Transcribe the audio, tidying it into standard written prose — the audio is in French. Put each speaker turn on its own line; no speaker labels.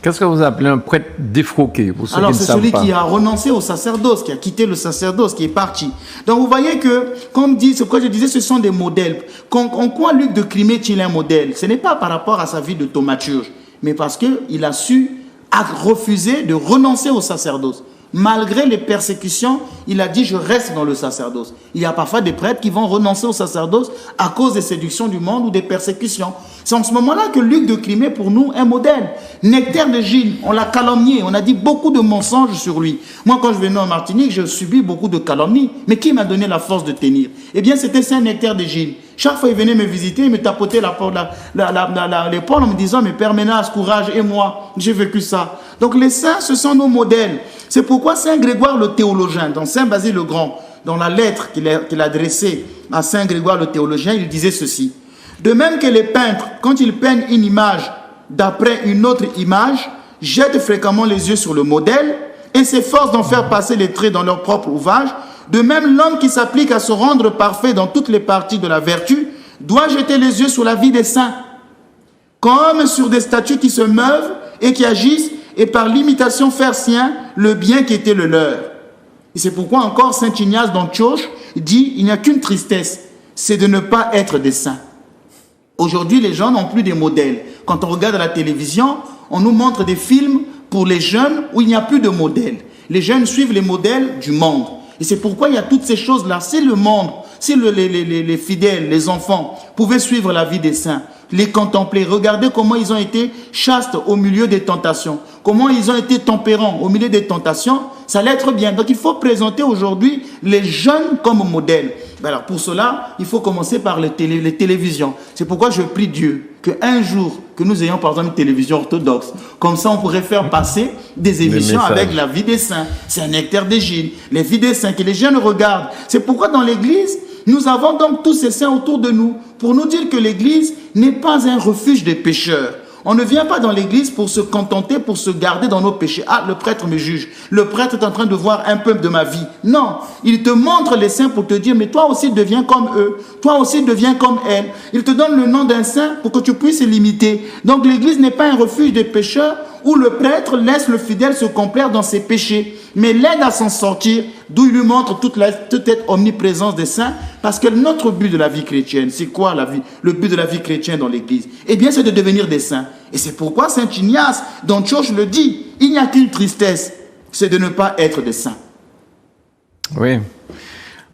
Qu'est-ce que vous appelez un prêtre défroqué pour ceux
Alors,
qui ne
c'est
savent
celui
pas.
qui a renoncé au sacerdoce, qui a quitté le sacerdoce, qui est parti. Donc, vous voyez que, comme dit, c'est pourquoi je disais, ce sont des modèles. En quoi Luc de Crimée est-il un modèle? Ce n'est pas par rapport à sa vie de thaumaturge, mais parce qu'il a su refuser de renoncer au sacerdoce. Malgré les persécutions, il a dit « je reste dans le sacerdoce ». Il y a parfois des prêtres qui vont renoncer au sacerdoce à cause des séductions du monde ou des persécutions. C'est en ce moment-là que Luc de Crimée, pour nous, est un modèle. Nectaire de Gilles, on l'a calomnié, on a dit beaucoup de mensonges sur lui. Moi, quand je venais en Martinique, j'ai subi beaucoup de calomnies. Mais qui m'a donné la force de tenir? Eh bien, c'était Saint Nectaire de Gilles. Chaque fois, il venait me visiter, il me tapotait l'épaule en me disant « mais Père Ménas, courage, et moi, j'ai vécu ça ». Donc les saints, ce sont nos modèles. C'est pourquoi Saint Grégoire le théologien, dans Saint Basile le Grand, dans la lettre qu'il a adressée à Saint Grégoire le théologien, il disait ceci. De même que les peintres, quand ils peignent une image d'après une autre image, jettent fréquemment les yeux sur le modèle et s'efforcent d'en faire passer les traits dans leur propre ouvrage, de même l'homme qui s'applique à se rendre parfait dans toutes les parties de la vertu doit jeter les yeux sur la vie des saints, comme sur des statues qui se meuvent et qui agissent et par l'imitation faire sien le bien qui était le leur. Et c'est pourquoi encore Saint Ignace d'Antioche dit « il n'y a qu'une tristesse, c'est de ne pas être des saints ». Aujourd'hui, les gens n'ont plus des modèles. Quand on regarde la télévision, on nous montre des films pour les jeunes où il n'y a plus de modèles. Les jeunes suivent les modèles du monde. Et c'est pourquoi il y a toutes ces choses-là. Si le monde, si les fidèles, les enfants pouvaient suivre la vie des saints, les contempler, regarder comment ils ont été chastes au milieu des tentations, comment ils ont été tempérants au milieu des tentations, ça allait être bien. Donc il faut présenter aujourd'hui les jeunes comme modèles. Alors pour cela, il faut commencer par les télévisions. C'est pourquoi je prie Dieu qu'un jour, que nous ayons par exemple une télévision orthodoxe, comme ça on pourrait faire passer des émissions avec la vie des saints. C'est un nectaire des Gilles, les vies des saints, que les jeunes regardent. C'est pourquoi dans l'église, nous avons donc tous ces saints autour de nous, pour nous dire que l'église n'est pas un refuge des pécheurs. On ne vient pas dans l'église pour se contenter, pour se garder dans nos péchés. Ah, le prêtre me juge. Le prêtre est en train de voir un peu de ma vie. Non, il te montre les saints pour te dire, mais toi aussi deviens comme eux. Toi aussi deviens comme elles. Il te donne le nom d'un saint pour que tu puisses l'imiter. Donc l'église n'est pas un refuge des pécheurs où le prêtre laisse le fidèle se complaire dans ses péchés, mais l'aide à s'en sortir, d'où il lui montre toute cette omniprésence des saints, parce que notre but de la vie chrétienne, c'est quoi le but de la vie chrétienne dans l'église? Eh bien, c'est de devenir des saints. Et c'est pourquoi Saint Ignace d'Antioche le dit, il n'y a qu'une tristesse, c'est de ne pas être des saints.
Oui.